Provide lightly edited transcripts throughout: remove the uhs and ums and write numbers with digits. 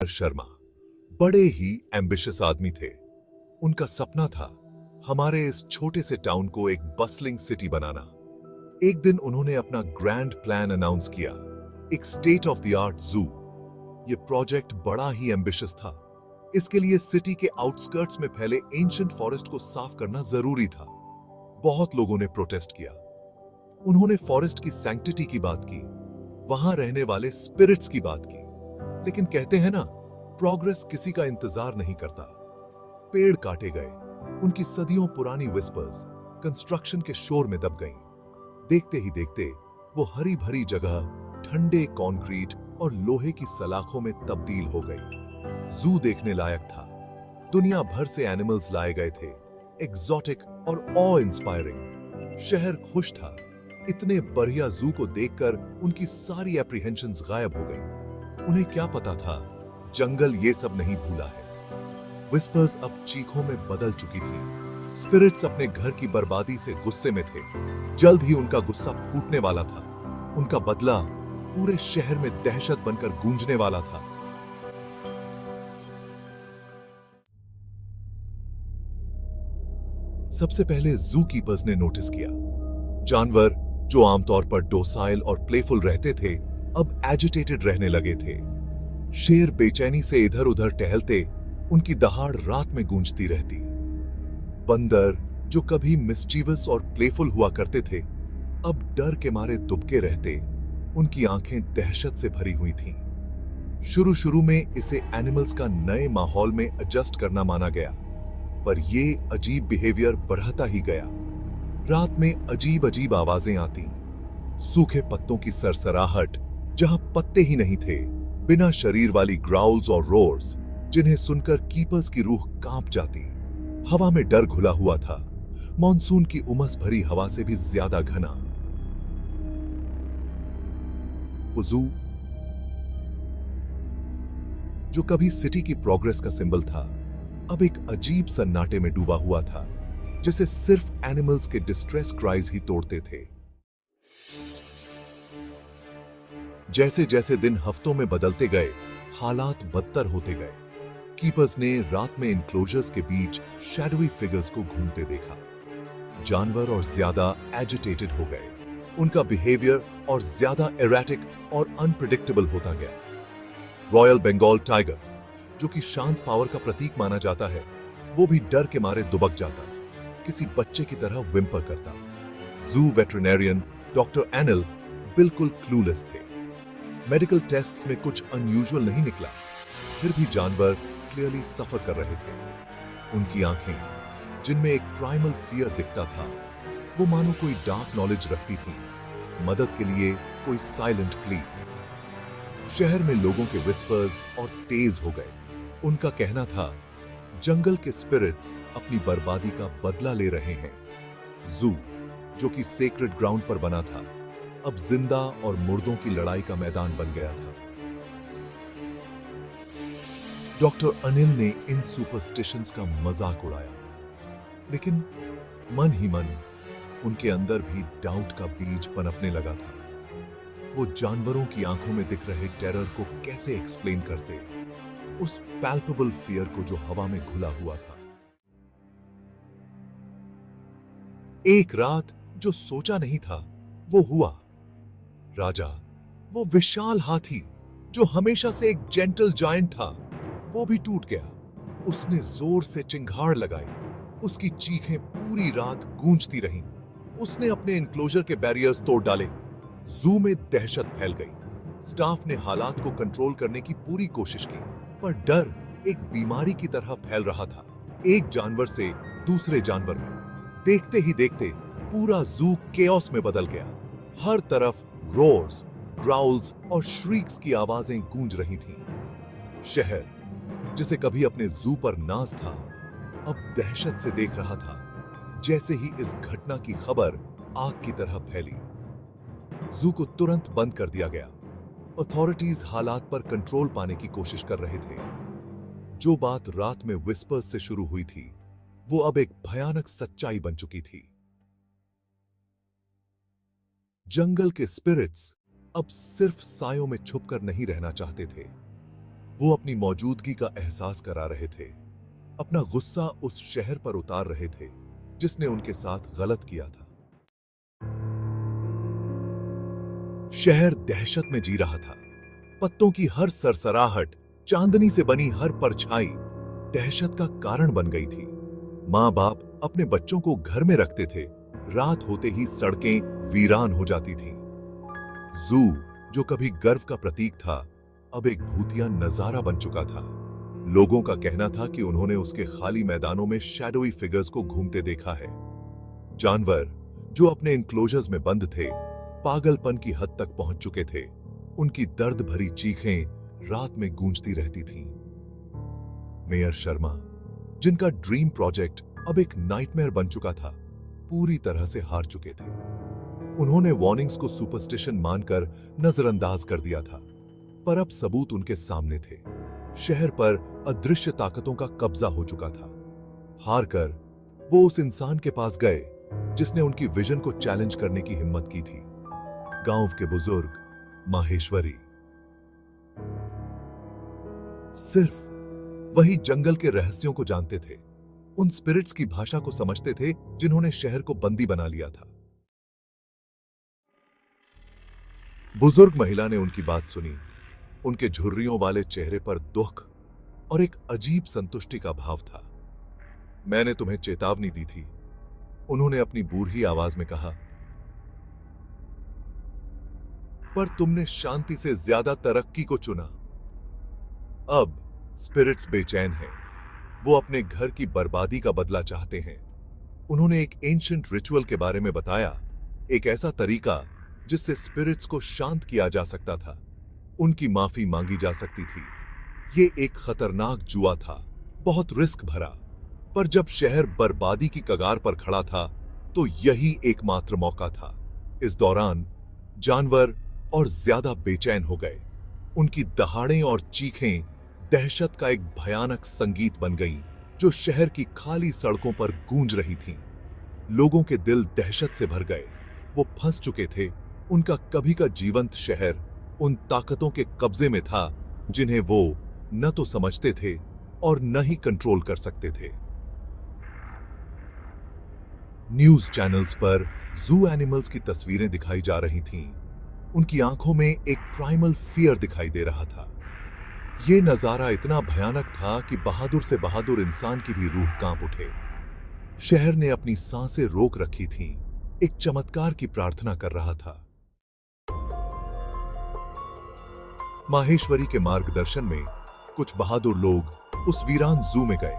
शर्मा बड़े ही एम्बिशियस आदमी थे। उनका सपना था हमारे इस छोटे से टाउन को एक बसलिंग सिटी बनाना। एक दिन उन्होंने अपना ग्रैंड प्लान अनाउंस किया, एक स्टेट ऑफ द आर्ट जू। ये प्रोजेक्ट बड़ा ही एम्बिशियस था। इसके लिए सिटी के आउटस्कर्ट्स में फैले एंशिएंट फॉरेस्ट को साफ करना जरूरी था। बहुत लोगों ने प्रोटेस्ट किया। उन्होंने फॉरेस्ट की सैंक्टिटी की बात की, वहां रहने वाले स्पिरिट्स की बात की। लेकिन कहते हैं ना, प्रोग्रेस किसी का इंतजार नहीं करता। पेड़ काटे गए, उनकी सदियों पुरानी विस्पर्स कंस्ट्रक्शन के शोर में दब गईं। देखते ही देखते वो हरी भरी जगह ठंडे कंक्रीट और लोहे की सलाखों में तब्दील हो गई। जू देखने लायक था। दुनिया भर से एनिमल्स लाए गए थे, एग्जॉटिक और ऑ इंस्पायरिंग। शहर खुश था। इतने बढ़िया जू को देखकर उनकी सारी एप्रीहेंशंस गायब हो गई। उन्हें क्या पता था, जंगल ये सब नहीं भूला है। विस्पर्स अब चीखों में बदल चुकी थी। स्पिरिट्स अपने घर की बर्बादी से गुस्से में थे। जल्द ही उनका गुस्सा फूटने वाला था। उनका बदला पूरे शहर में दहशत बनकर गूंजने वाला था। सबसे पहले जू कीपर्स ने नोटिस किया, जानवर जो आमतौर पर डोसाइल और प्लेफुल रहते थे, अब एजिटेटेड रहने लगे थे। शेर बेचैनी से इधर उधर टहलते, उनकी दहाड़ रात में गूंजती रहती। बंदर जो कभी मिस्चीवस और प्लेफुल हुआ करते थे, अब डर के मारे दुबके रहते। उनकी आंखें दहशत से भरी हुई थीं। शुरू शुरू में इसे एनिमल्स का नए माहौल में एडजस्ट करना माना गया, पर यह अजीब बिहेवियर बढ़ता ही गया। रात में अजीब अजीब आवाजें आती, सूखे पत्तों की सरसराहट जहां पत्ते ही नहीं थे, बिना शरीर वाली ग्राउल्स और रोर्स जिन्हें सुनकर कीपर्स की रूह कांप जाती। हवा में डर घुला हुआ था, मॉनसून की उमस भरी हवा से भी ज्यादा घना। वो जू जो कभी सिटी की प्रोग्रेस का सिंबल था, अब एक अजीब सन्नाटे में डूबा हुआ था, जिसे सिर्फ एनिमल्स के डिस्ट्रेस क्राइज ही तोड़ते थे। जैसे जैसे दिन हफ्तों में बदलते गए, हालात बदतर होते गए। कीपर्स ने रात में इनक्लोजर्स के बीच शैडोवी फिगर्स को घूमते देखा। जानवर और ज्यादा एजिटेटेड हो गए। उनका बिहेवियर और ज्यादा एरेटिक और अनप्रिडिक्टेबल होता गया। रॉयल बंगाल टाइगर, जो कि शांत पावर का प्रतीक माना जाता है, वो भी डर के मारे दुबक जाता, किसी बच्चे की तरह विम्पर करता। जू वेटरिनेरियन डॉक्टर एनिल बिल्कुल क्लूलेस थे। मेडिकल टेस्ट्स में कुछ अनयूजुअल नहीं निकला, फिर भी जानवर क्लियरली सफर कर रहे थे। उनकी आंखें, जिनमें एक प्राइमल फियर दिखता था, वो मानो कोई डार्क नॉलेज रखती थी, मदद के लिए कोई साइलेंट प्ली। शहर में लोगों के विस्पर्स और तेज हो गए। उनका कहना था, जंगल के स्पिरिट्स अपनी बर्बादी का बदला ले रहे हैं। जू, जो कि सेक्रेड ग्राउंड पर बना था, अब जिंदा और मुर्दों की लड़ाई का मैदान बन गया था। डॉक्टर अनिल ने इन सुपरस्टिशंस का मजाक उड़ाया, लेकिन मन ही मन उनके अंदर भी डाउट का बीज पनपने लगा था। वो जानवरों की आंखों में दिख रहे टेरर को कैसे एक्सप्लेन करते, उस पैल्पेबल फियर को जो हवा में घुला हुआ था। एक रात जो सोचा नहीं था, वो हुआ। राजा, वो विशाल हाथी जो हमेशा से एक जेंटल जायंट था, वो भी टूट गया। उसने जोर से चिंगाड़ लगाई। उसकी चीखें पूरी रात गूंजती रहीं। उसने अपने एनक्लोजर के बैरियर्स तोड़ डाले। जू में दहशत फैल गई। स्टाफ ने हालात को कंट्रोल करने की पूरी कोशिश की, पर डर एक बीमारी की तरह फैल रहा था, एक जानवर से दूसरे जानवर में। देखते ही देखते पूरा जू केओस में बदल गया। हर तरफ रोर्स, ग्राउल्स और श्रीक्स की आवाजें गूंज रही थीं। शहर, जिसे कभी अपने जू पर नाज था, अब दहशत से देख रहा था। जैसे ही इस घटना की खबर आग की तरह फैली, जू को तुरंत बंद कर दिया गया। अथॉरिटीज हालात पर कंट्रोल पाने की कोशिश कर रहे थे। जो बात रात में विस्पर्स से शुरू हुई थी, वो अब एक भयानक सच्चाई बन चुकी थी। जंगल के स्पिरिट्स अब सिर्फ सायों में छुपकर नहीं रहना चाहते थे। वो अपनी मौजूदगी का एहसास करा रहे थे, अपना गुस्सा उस शहर पर उतार रहे थे जिसने उनके साथ गलत किया था। शहर दहशत में जी रहा था। पत्तों की हर सरसराहट, चांदनी से बनी हर परछाई दहशत का कारण बन गई थी। मां बाप अपने बच्चों को घर में रखते थे, रात होते ही सड़कें वीरान हो जाती थीं। जू, जो कभी गर्व का प्रतीक था, अब एक भूतिया नजारा बन चुका था। लोगों का कहना था कि उन्होंने उसके खाली मैदानों में शैडोई फिगर्स को घूमते देखा है। जानवर जो अपने इनक्लोजर्स में बंद थे, पागलपन की हद तक पहुंच चुके थे। उनकी दर्द भरी चीखें रात में गूंजती रहती थीं। मेयर शर्मा, जिनका ड्रीम प्रोजेक्ट अब एक नाइटमेयर बन चुका था, पूरी तरह से हार चुके थे। उन्होंने वार्निंग्स को सुपरस्टिशन मानकर नजरअंदाज कर दिया था, पर अब सबूत उनके सामने थे। शहर पर अदृश्य ताकतों का कब्जा हो चुका था। हार कर वो उस इंसान के पास गए जिसने उनकी विजन को चैलेंज करने की हिम्मत की थी। गांव के बुजुर्ग माहेश्वरी। सिर्फ वही जंगल के रहस्यों को जानते थे, उन स्पिरिट्स की भाषा को समझते थे जिन्होंने शहर को बंदी बना लिया था। बुजुर्ग महिला ने उनकी बात सुनी। उनके झुर्रियों वाले चेहरे पर दुख और एक अजीब संतुष्टि का भाव था। मैंने तुम्हें चेतावनी दी थी, उन्होंने अपनी बूढ़ी आवाज में कहा, पर तुमने शांति से ज्यादा तरक्की को चुना। अब स्पिरिट्स बेचैन हैं, वो अपने घर की बर्बादी का बदला चाहते हैं। उन्होंने एक एंशिएंट रिचुअल के बारे में बताया, एक ऐसा तरीका जिससे स्पिरिट्स को शांत किया जा सकता था, उनकी माफी मांगी जा सकती थी। ये एक खतरनाक जुआ था, बहुत रिस्क भरा, पर जब शहर बर्बादी की कगार पर खड़ा था तो यही एकमात्र मौका था। इस दौरान जानवर और ज्यादा बेचैन हो गए। उनकी दहाड़ें और चीखें दहशत का एक भयानक संगीत बन गईं, जो शहर की खाली सड़कों पर गूंज रही थीं। लोगों के दिल दहशत से भर गए। वो फंस चुके थे। उनका कभी का जीवंत शहर उन ताकतों के कब्जे में था जिन्हें वो न तो समझते थे और न ही कंट्रोल कर सकते थे। न्यूज चैनल्स पर जू एनिमल्स की तस्वीरें दिखाई जा रही थीं। उनकी आंखों में एक प्राइमल फियर दिखाई दे रहा था। यह नजारा इतना भयानक था कि बहादुर से बहादुर इंसान की भी रूह कांप उठे। शहर ने अपनी सांसें रोक रखी थीं, एक चमत्कार की प्रार्थना कर रहा था। माहेश्वरी के मार्गदर्शन में कुछ बहादुर लोग उस वीरान जू में गए।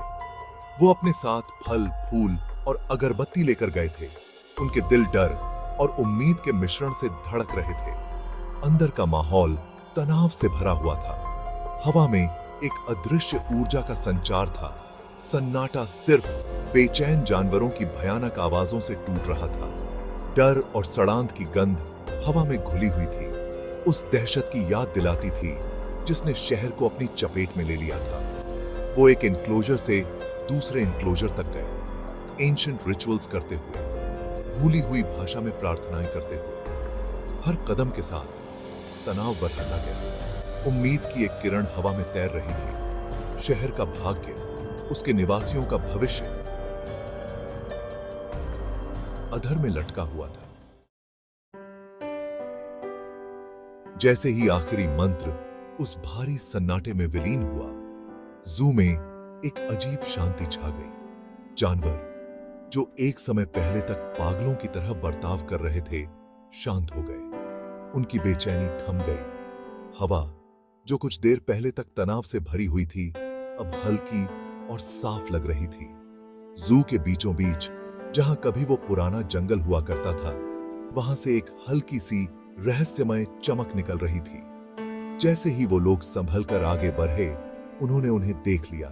वो अपने साथ फल, फूल और अगरबत्ती लेकर गए थे। उनके दिल डर और उम्मीद के मिश्रण से धड़क रहे थे। अंदर का माहौल तनाव से भरा हुआ था। हवा में एक अदृश्य ऊर्जा का संचार था। सन्नाटा सिर्फ बेचैन जानवरों की भयानक आवाजों से टूट रहा था। डर और सड़ांत की गंध हवा में घुली हुई थी, उस दहशत की याद दिलाती थी जिसने शहर को अपनी चपेट में ले लिया था। वो एक एनक्लोजर से दूसरे एनक्लोजर तक गए, एंशिएंट रिचुअल्स करते हुए, भूली हुई भाषा में प्रार्थनाएं करते हुए। हर कदम के साथ तनाव बढ़ता गया। उम्मीद की एक किरण हवा में तैर रही थी। शहर का भाग्य, उसके निवासियों का भविष्य अधर में लटका हुआ था। जैसे ही आखिरी मंत्र उस भारी सन्नाटे में विलीन हुआ, जू में एक अजीब शांति छा गई। जानवर जो एक समय पहले तक पागलों की तरह बर्ताव कर रहे थे, शांत हो गए। उनकी बेचैनी थम गई। हवा जो कुछ देर पहले तक तनाव से भरी हुई थी, अब हल्की और साफ लग रही थी। जू के बीचों बीच, जहां कभी वो पुराना जंगल हुआ करता था, वहां से एक हल्की सी रहस्यमय चमक निकल रही थी। जैसे ही वो लोग संभल कर आगे बढ़े, उन्होंने उन्हें देख लिया।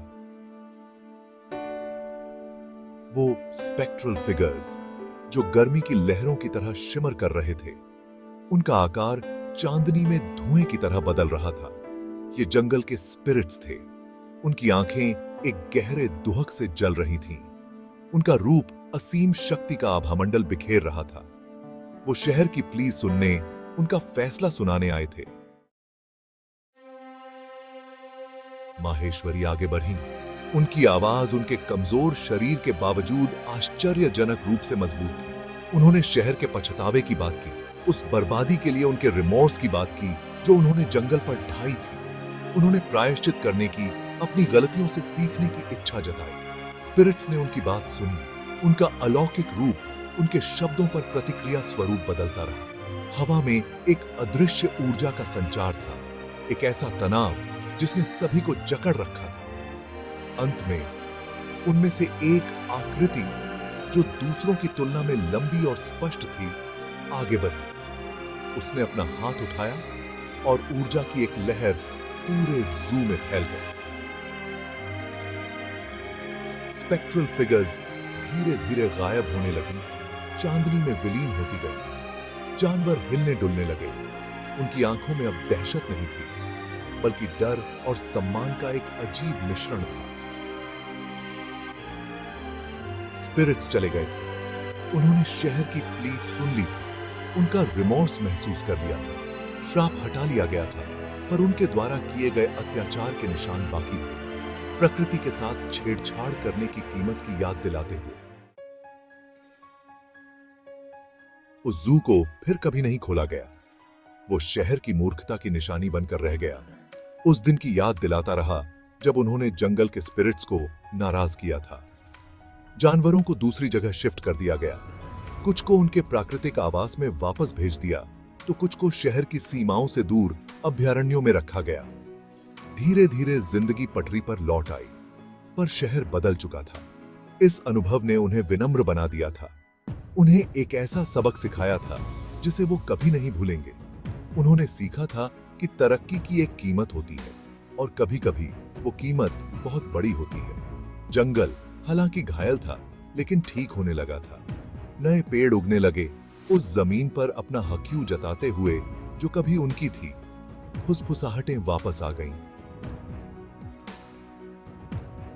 वो स्पेक्ट्रल फिगर्स जो गर्मी की लहरों की तरह शिमर कर रहे थे। उनका आकार चांदनी में धुएं की तरह बदल रहा था। ये जंगल के स्पिरिट्स थे। उनकी आंखें एक गहरे दुहक से जल रही थीं। उनका रूप असीम शक्ति का आभामंडल बिखेर रहा था। वो शहर की प्लीज सुनने, उनका फैसला सुनाने आए थे। माहेश्वरी आगे बढ़ी। उनकी आवाज उनके कमजोर शरीर के बावजूद आश्चर्यजनक रूप से मजबूत थी। उन्होंने शहर के पछतावे की बात की, उस बर्बादी के लिए उनके रिमोर्स की बात की जो उन्होंने जंगल पर ढाई थी। उन्होंने प्रायश्चित करने की, अपनी गलतियों से सीखने की इच्छा जताई। स्पिरिट्स ने उनकी बात सुनी। उनका अलौकिक रूप उनके शब्दों पर प्रतिक्रिया स्वरूप बदलता रहा। हवा में एक अदृश्य ऊर्जा का संचार था, एक ऐसा तनाव जिसने सभी को जकड़ रखा था। अंत में उनमें से एक आकृति जो दूसरों की तुलना में लंबी और स्पष्ट थी, आगे बढ़ी। उसने अपना हाथ उठाया और ऊर्जा की एक लहर पूरे जू में फैल गई। स्पेक्ट्रल फिगर्स धीरे धीरे गायब होने लगी, चांदनी में विलीन होती गई। जानवर हिलने डुलने लगे। उनकी आंखों में अब दहशत नहीं थी, बल्कि डर और सम्मान का एक अजीब मिश्रण था। स्पिरिट्स चले गए थे। उन्होंने शहर की प्लीज सुन ली थी। उनका रिमोर्स महसूस कर लिया था। श्राप हटा लिया गया था, पर उनके द्वारा किए गए अत्याचार के निशान बाकी थे, प्रकृति के साथ छेड़छाड़ करने की कीमत की याद दिलाते हुए। उस जू को फिर कभी नहीं खोला गया। वो शहर की मूर्खता की निशानी बनकर रह गया। उस दिन की याद दिलाता रहा जब उन्होंने जंगल के स्पिरिट्स को नाराज किया था। जानवरों को दूसरी जगह शिफ्ट कर दिया गया। कुछ को उनके प्राकृतिक आवास में वापस भेज दिया, तो कुछ को शहर की सीमाओं से दूर अभयारण्यों में रखा गया। धीरे धीरे जिंदगी पटरी पर लौट आई, पर शहर बदल चुका था। इस अनुभव ने उन्हें विनम्र बना दिया था। उन्हें एक ऐसा सबक सिखाया था जिसे वो कभी नहीं भूलेंगे। उन्होंने सीखा था कि तरक्की की एक कीमत होती है, और कभी-कभी वो कीमत बहुत बड़ी होती है। जंगल हालांकि घायल था, लेकिन ठीक होने लगा था। नए पेड़ उगने लगे, उस जमीन पर अपना हक्यू जताते हुए जो कभी उनकी थी। फुसफुसाहटें वापस आ गईं।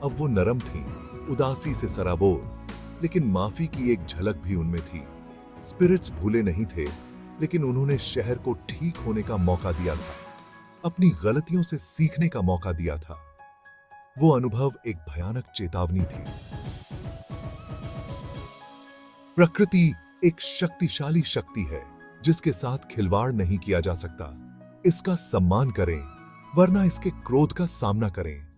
अब वो नरम थीं, उदासी से सराबोर, लेकिन माफी की एक झलक भी उनमें थी। स्पिरिट्स भूले नहीं थे, लेकिन उन्होंने शहर को ठीक होने का मौका दिया था, अपनी गलतियों से सीखने का मौका दिया था। वो अनुभव एक भयानक चेतावनी थी। प्रकृति एक शक्तिशाली शक्ति है जिसके साथ खिलवाड़ नहीं किया जा सकता। इसका सम्मान करें, वरना इसके क्रोध का सामना करें।